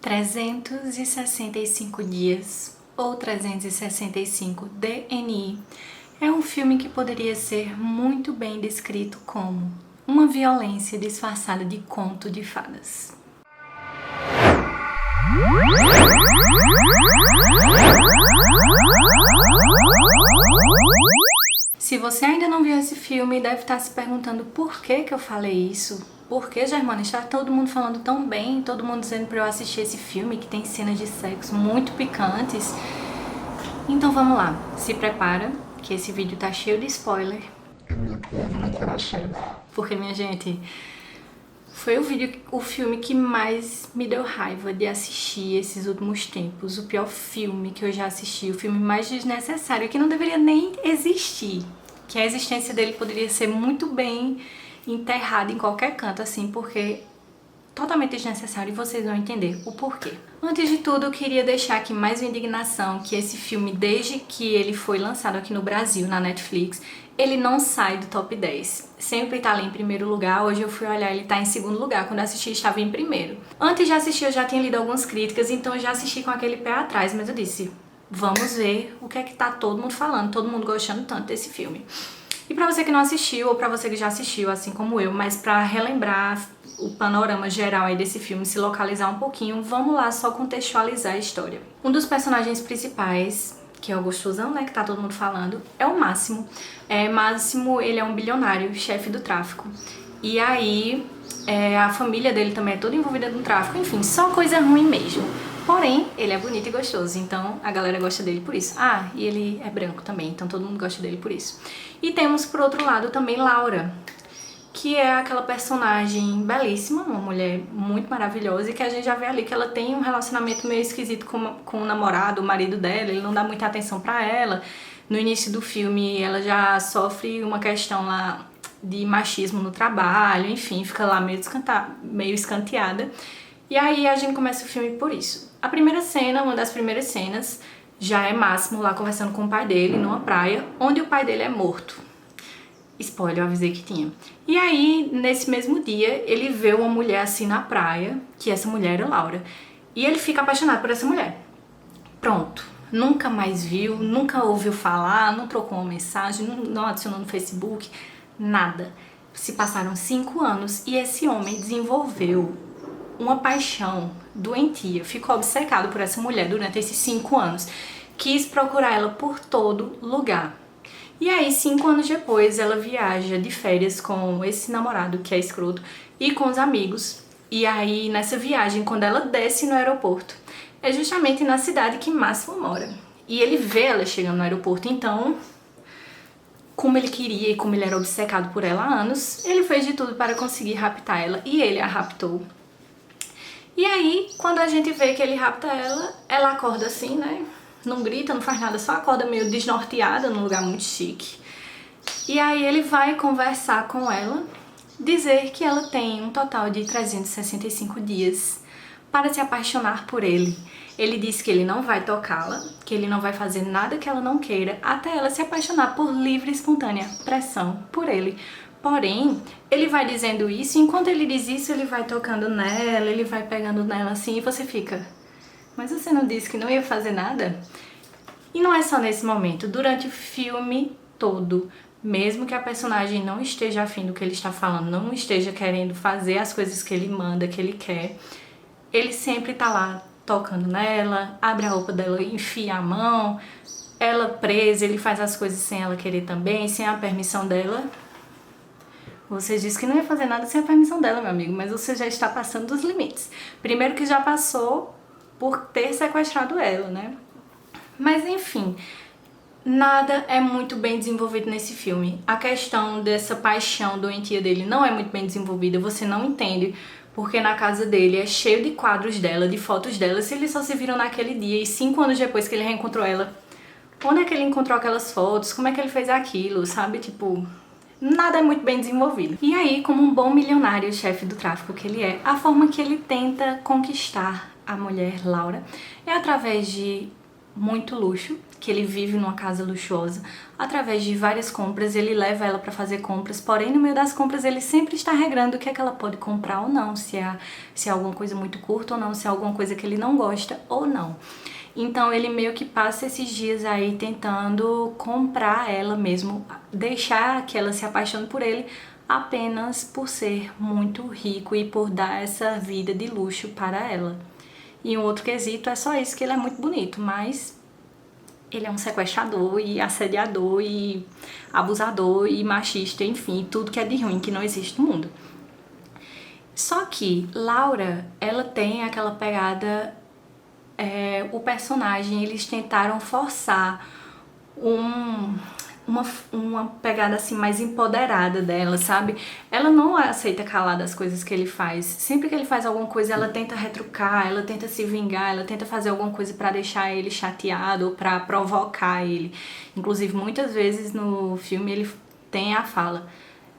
365 dias ou 365 DNI é um filme que poderia ser muito bem descrito como uma violência disfarçada de conto de fadas. Se você ainda não viu esse filme, deve estar se perguntando por que eu falei isso. Por que, Germana, está todo mundo falando tão bem, todo mundo dizendo para eu assistir esse filme que tem cenas de sexo muito picantes. Então vamos lá, se prepara que esse vídeo tá cheio de spoiler. Porque, minha gente, foi o filme que mais me deu raiva de assistir esses últimos tempos. O pior filme que eu já assisti, o filme mais desnecessário, que não deveria nem existir. Que a existência dele poderia ser muito bem enterrada em qualquer canto, assim, porque totalmente desnecessário e vocês vão entender o porquê. Antes de tudo, eu queria deixar aqui mais uma indignação, que esse filme, desde que ele foi lançado aqui no Brasil, na Netflix, ele não sai do top 10. Sempre tá ali em primeiro lugar. Hoje eu fui olhar, ele tá em segundo lugar. Quando eu assisti, estava em primeiro. Antes de assistir, eu já tinha lido algumas críticas, então eu já assisti com aquele pé atrás, mas eu disse, vamos ver o que é que tá todo mundo falando, todo mundo gostando tanto desse filme. E pra você que não assistiu, ou pra você que já assistiu, assim como eu, mas pra relembrar o panorama geral aí desse filme, se localizar um pouquinho, vamos lá só contextualizar a história. Um dos personagens principais, que é o gostosão, né, que tá todo mundo falando, é o Máximo. Máximo, ele é um bilionário, chefe do tráfico. E aí, a família dele também é toda envolvida no tráfico, enfim, só coisa ruim mesmo. Porém, ele é bonito e gostoso, então a galera gosta dele por isso. Ah, e ele é branco também, então todo mundo gosta dele por isso. E temos, por outro lado, também Laura, que é aquela personagem belíssima, uma mulher muito maravilhosa, e que a gente já vê ali que ela tem um relacionamento meio esquisito com o namorado, o marido dela, ele não dá muita atenção pra ela. No início do filme, ela já sofre uma questão lá de machismo no trabalho, enfim, fica lá meio escanteada. E aí a gente começa o filme por isso. A primeira cena, uma das primeiras cenas, já é Máximo lá conversando com o pai dele numa praia, onde o pai dele é morto. Spoiler, eu avisei que tinha. E aí, nesse mesmo dia, ele vê uma mulher assim na praia, que essa mulher era Laura. E ele fica apaixonado por essa mulher. Pronto. Nunca mais viu, nunca ouviu falar, não trocou uma mensagem, não adicionou no Facebook, nada. Se passaram 5 anos e esse homem desenvolveu uma paixão doentia, ficou obcecado por essa mulher durante esses 5 anos. Quis procurar ela por todo lugar. E aí, 5 anos depois, ela viaja de férias com esse namorado, que é escroto, e com os amigos. E aí, nessa viagem, quando ela desce no aeroporto, é justamente na cidade que Máximo mora. E ele vê ela chegando no aeroporto, então, como ele queria e como ele era obcecado por ela há anos, ele fez de tudo para conseguir raptar ela, e ele a raptou. E aí, quando a gente vê que ele rapta ela, ela acorda assim, né? Não grita, não faz nada, só acorda meio desnorteada num lugar muito chique. E aí ele vai conversar com ela, dizer que ela tem um total de 365 dias para se apaixonar por ele. Ele diz que ele não vai tocá-la, que ele não vai fazer nada que ela não queira, até ela se apaixonar por livre e espontânea pressão por ele. Porém, ele vai dizendo isso, e enquanto ele diz isso, ele vai tocando nela, ele vai pegando nela assim, e você fica, mas você não disse que não ia fazer nada? E não é só nesse momento, durante o filme todo, mesmo que a personagem não esteja afim do que ele está falando, não esteja querendo fazer as coisas que ele manda, que ele quer, ele sempre tá lá tocando nela, abre a roupa dela, enfia a mão, ela presa, ele faz as coisas sem ela querer também, sem a permissão dela. Você disse que não ia fazer nada sem a permissão dela, meu amigo, mas você já está passando dos limites. Primeiro que já passou por ter sequestrado ela, né? Mas enfim, nada é muito bem desenvolvido nesse filme. A questão dessa paixão doentia dele não é muito bem desenvolvida, você não entende porque na casa dele é cheio de quadros dela, de fotos dela, se eles só se viram naquele dia e 5 anos depois que ele reencontrou ela, onde é que ele encontrou aquelas fotos, como é que ele fez aquilo, sabe? Tipo, nada é muito bem desenvolvido. E aí, como um bom milionário, chefe do tráfico que ele é, a forma que ele tenta conquistar a mulher Laura é através de muito luxo, que ele vive numa casa luxuosa. Através de várias compras, ele leva ela para fazer compras, porém no meio das compras ele sempre está regrando o que é que ela pode comprar ou não, se é alguma coisa muito curta ou não, se é alguma coisa que ele não gosta ou não. Então ele meio que passa esses dias aí tentando comprar ela mesmo, deixar que ela se apaixone por ele apenas por ser muito rico e por dar essa vida de luxo para ela. E um outro quesito é só isso, que ele é muito bonito, mas ele é um sequestrador e assediador e abusador e machista, enfim, tudo que é de ruim que não existe no mundo. Só que Laura, ela tem aquela pegada, o personagem, eles tentaram forçar uma pegada assim mais empoderada dela, sabe? Ela não aceita calar das coisas que ele faz. Sempre que ele faz alguma coisa, ela tenta retrucar, ela tenta se vingar, ela tenta fazer alguma coisa pra deixar ele chateado ou pra provocar ele. Inclusive, muitas vezes no filme ele tem a fala: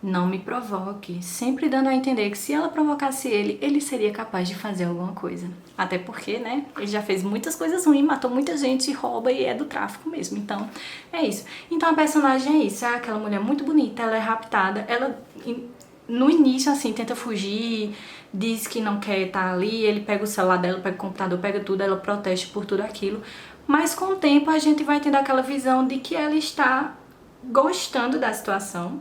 não me provoque, sempre dando a entender que se ela provocasse ele, ele seria capaz de fazer alguma coisa. Até porque, né, ele já fez muitas coisas ruins, matou muita gente, rouba e é do tráfico mesmo. Então, é isso. Então a personagem é isso, é aquela mulher muito bonita, ela é raptada, ela no início, assim, tenta fugir, diz que não quer estar ali, ele pega o celular dela, pega o computador, pega tudo, ela protege por tudo aquilo. Mas com o tempo a gente vai tendo aquela visão de que ela está gostando da situação,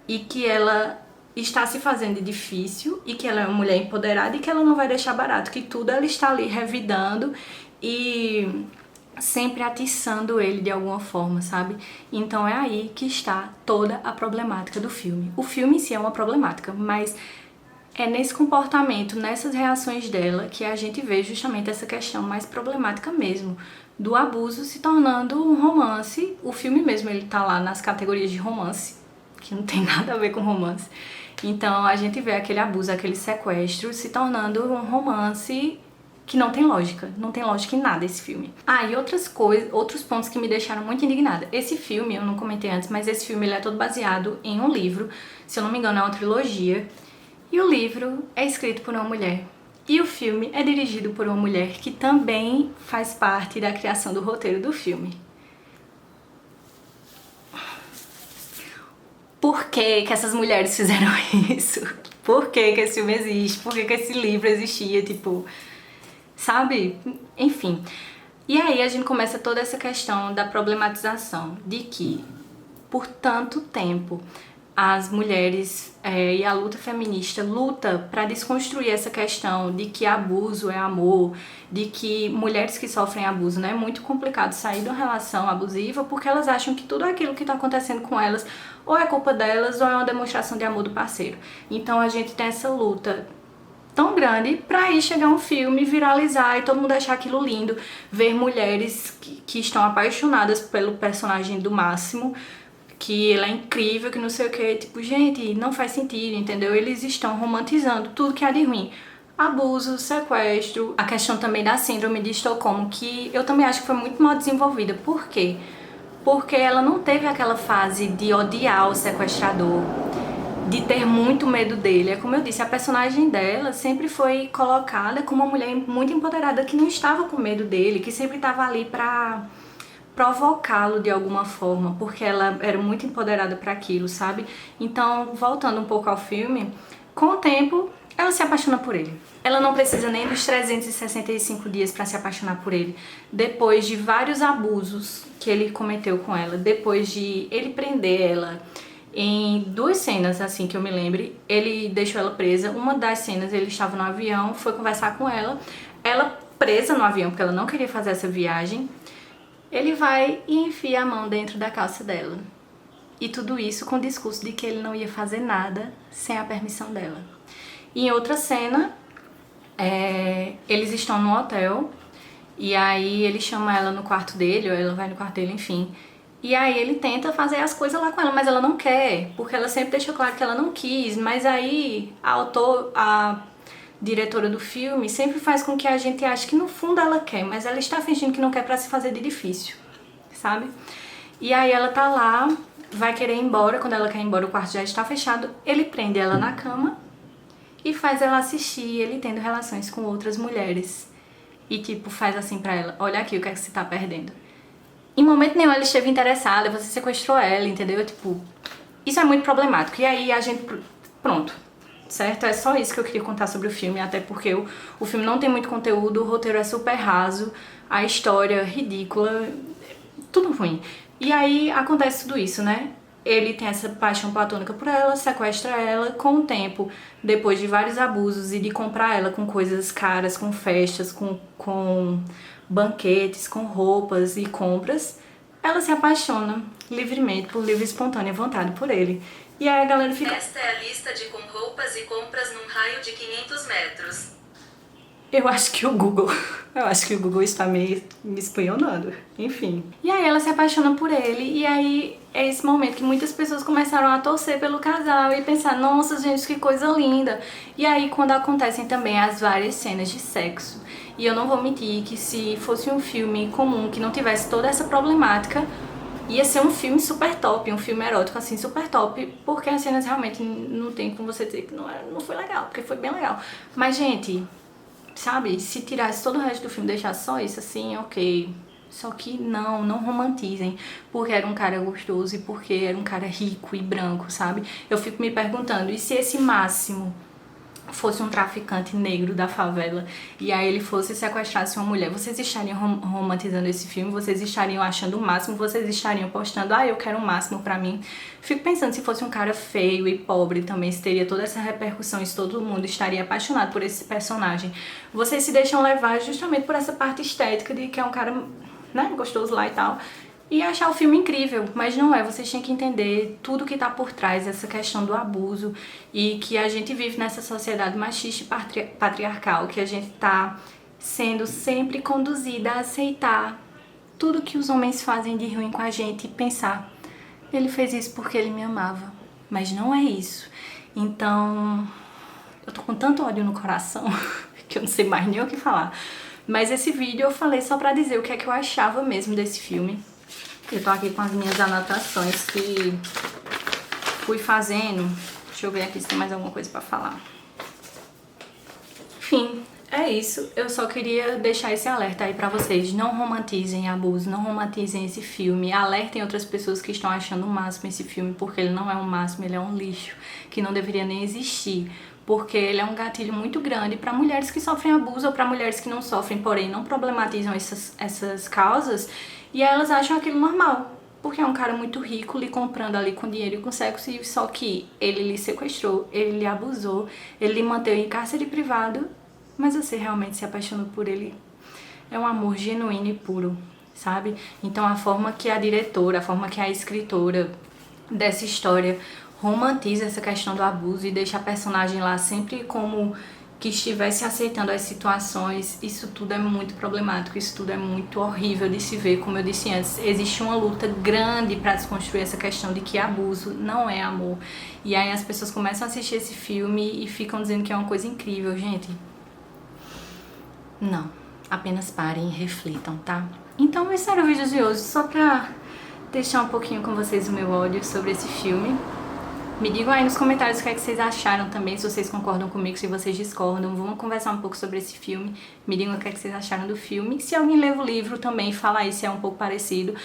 e que ela está se fazendo difícil e que ela é uma mulher empoderada e que ela não vai deixar barato, que tudo ela está ali revidando e sempre atiçando ele de alguma forma, sabe? Então é aí que está toda a problemática do filme. O filme em si é uma problemática, mas é nesse comportamento, nessas reações dela, que a gente vê justamente essa questão mais problemática mesmo, do abuso se tornando um romance. O filme mesmo, ele tá lá nas categorias de romance, que não tem nada a ver com romance. Então a gente vê aquele abuso, aquele sequestro se tornando um romance que não tem lógica. Não tem lógica em nada esse filme. Ah, e outros pontos que me deixaram muito indignada. Esse filme, eu não comentei antes, mas esse filme ele é todo baseado em um livro. Se eu não me engano, é uma trilogia. E o livro é escrito por uma mulher. E o filme é dirigido por uma mulher que também faz parte da criação do roteiro do filme. Por que que essas mulheres fizeram isso? Por que que esse filme existe? Por que que esse livro existia? Tipo, sabe? Enfim. E aí a gente começa toda essa questão da problematização de que, por tanto tempo, as mulheres e a luta feminista luta para desconstruir essa questão de que abuso é amor, de que mulheres que sofrem abuso, né, é muito complicado sair de uma relação abusiva porque elas acham que tudo aquilo que está acontecendo com elas ou é culpa delas ou é uma demonstração de amor do parceiro. Então a gente tem essa luta tão grande pra aí chegar um filme, viralizar e todo mundo achar aquilo lindo, ver mulheres que estão apaixonadas pelo personagem do Máximo, que ele é incrível, que não sei o que, tipo, gente, não faz sentido, entendeu? Eles estão romantizando tudo que há de ruim. Abuso, sequestro, a questão também da síndrome de Estocolmo, que eu também acho que foi muito mal desenvolvida. Por quê? Porque ela não teve aquela fase de odiar o sequestrador, de ter muito medo dele. É como eu disse, a personagem dela sempre foi colocada como uma mulher muito empoderada, que não estava com medo dele, que sempre estava ali pra provocá-lo de alguma forma, porque ela era muito empoderada para aquilo, sabe? Então, voltando um pouco ao filme, com o tempo, ela se apaixona por ele. Ela não precisa nem dos 365 dias para se apaixonar por ele. Depois de vários abusos que ele cometeu com ela, depois de ele prender ela em 2 cenas, assim, que eu me lembre, ele deixou ela presa. Uma das cenas, ele estava no avião, foi conversar com ela presa no avião, porque ela não queria fazer essa viagem. Ele vai e enfia a mão dentro da calça dela. E tudo isso com o discurso de que ele não ia fazer nada sem a permissão dela. E em outra cena, eles estão no hotel e aí ele chama ela no quarto dele, ou ela vai no quarto dele, enfim. E aí ele tenta fazer as coisas lá com ela, mas ela não quer, porque ela sempre deixou claro que ela não quis. Mas aí a diretora do filme sempre faz com que a gente ache que no fundo ela quer, mas ela está fingindo que não quer pra se fazer de difícil, sabe? E aí ela tá lá, vai querer ir embora, quando ela quer ir embora o quarto já está fechado, ele prende ela na cama e faz ela assistir ele tendo relações com outras mulheres. e tipo, faz assim pra ela, olha aqui o que é que você tá perdendo. Em momento nenhum ela esteve interessada, você sequestrou ela, entendeu? Tipo, isso é muito problemático. E aí a gente, pronto, certo? É só isso que eu queria contar sobre o filme, até porque o filme não tem muito conteúdo, o roteiro é super raso, a história ridícula, tudo ruim. E aí acontece tudo isso, né? Ele tem essa paixão platônica por ela, sequestra ela. Com o tempo, depois de vários abusos e de comprar ela com coisas caras, com festas, com banquetes, com roupas e compras, ela se apaixona livremente, por livre e espontânea vontade por ele. E aí a galera fica... Esta é a lista de com roupas e compras num raio de 500 metros. Eu acho que o Google está me espionando, enfim. E aí ela se apaixona por ele, e aí é esse momento que muitas pessoas começaram a torcer pelo casal e pensar, nossa gente, que coisa linda. E aí quando acontecem também as várias cenas de sexo, e eu não vou mentir que se fosse um filme comum, que não tivesse toda essa problemática, ia ser um filme super top, um filme erótico assim super top, porque as cenas realmente não tem como você dizer que não foi legal, porque foi bem legal. Mas gente... sabe, se tirasse todo o resto do filme, deixasse só isso assim, ok. Só que não romantizem, porque era um cara gostoso e porque era um cara rico e branco, sabe? Eu fico me perguntando, e se esse Máximo fosse um traficante negro da favela e aí ele fosse e sequestrasse uma mulher, vocês estariam romantizando esse filme? Vocês estariam achando o máximo? Vocês estariam postando, eu quero o máximo pra mim? Fico pensando, se fosse um cara feio e pobre também, se teria toda essa repercussão, se todo mundo estaria apaixonado por esse personagem. Vocês se deixam levar justamente por essa parte estética de que é um cara, né, gostoso lá e tal, e achar o filme incrível, mas não é, vocês têm que entender tudo que tá por trás dessa questão do abuso e que a gente vive nessa sociedade machista e patriarcal, que a gente tá sendo sempre conduzida a aceitar tudo que os homens fazem de ruim com a gente e pensar, ele fez isso porque ele me amava, mas não é isso. Então, eu tô com tanto ódio no coração que eu não sei mais nem o que falar, mas esse vídeo eu falei só pra dizer o que é que eu achava mesmo desse filme. Eu tô aqui com as minhas anotações que fui fazendo. Deixa eu ver aqui se tem mais alguma coisa pra falar. Enfim, é isso. Eu só queria deixar esse alerta aí pra vocês. Não romantizem abuso, não romantizem esse filme. Alertem outras pessoas que estão achando o máximo esse filme, porque ele não é um máximo, ele é um lixo, que não deveria nem existir. Porque ele é um gatilho muito grande para mulheres que sofrem abuso ou para mulheres que não sofrem, porém não problematizam essas causas, e elas acham aquilo normal, porque é um cara muito rico lhe comprando ali com dinheiro e com sexo, e só que ele lhe sequestrou, ele lhe abusou, ele lhe manteve em cárcere privado, mas você realmente se apaixonou por ele. É um amor genuíno e puro, sabe? Então a forma que a diretora, a forma que a escritora dessa história romantiza essa questão do abuso e deixa a personagem lá sempre como que estivesse aceitando as situações, isso tudo é muito problemático, isso tudo é muito horrível de se ver. Como eu disse antes, existe uma luta grande para desconstruir essa questão de que abuso não é amor. E aí as pessoas começam a assistir esse filme e ficam dizendo que é uma coisa incrível, gente. Não, apenas parem e reflitam, tá? Então esse era o vídeo de hoje, só pra deixar um pouquinho com vocês o meu ódio sobre esse filme. Me digam aí nos comentários o que é que vocês acharam também, se vocês concordam comigo, se vocês discordam. Vamos conversar um pouco sobre esse filme. Me digam o que é que vocês acharam do filme. Se alguém lê o livro também, fala aí se é um pouco parecido.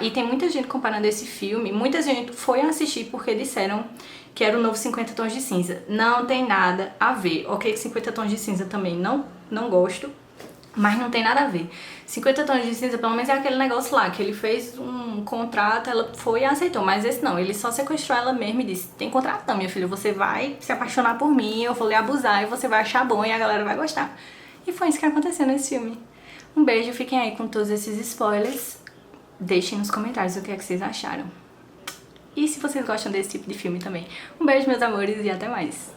E tem muita gente comparando esse filme. Muita gente foi assistir porque disseram que era o novo 50 Tons de Cinza. Não tem nada a ver. Ok, 50 Tons de Cinza também não gosto, mas não tem nada a ver. 50 Tons de Cinza, pelo menos é aquele negócio lá, que ele fez um contrato, ela foi e aceitou. Mas esse não, ele só sequestrou ela mesmo e disse, tem contrato não, minha filha, você vai se apaixonar por mim, eu vou lhe abusar e você vai achar bom e a galera vai gostar. E foi isso que aconteceu nesse filme. Um beijo, fiquem aí com todos esses spoilers. Deixem nos comentários o que é que vocês acharam. E se vocês gostam desse tipo de filme também. Um beijo, meus amores, e até mais.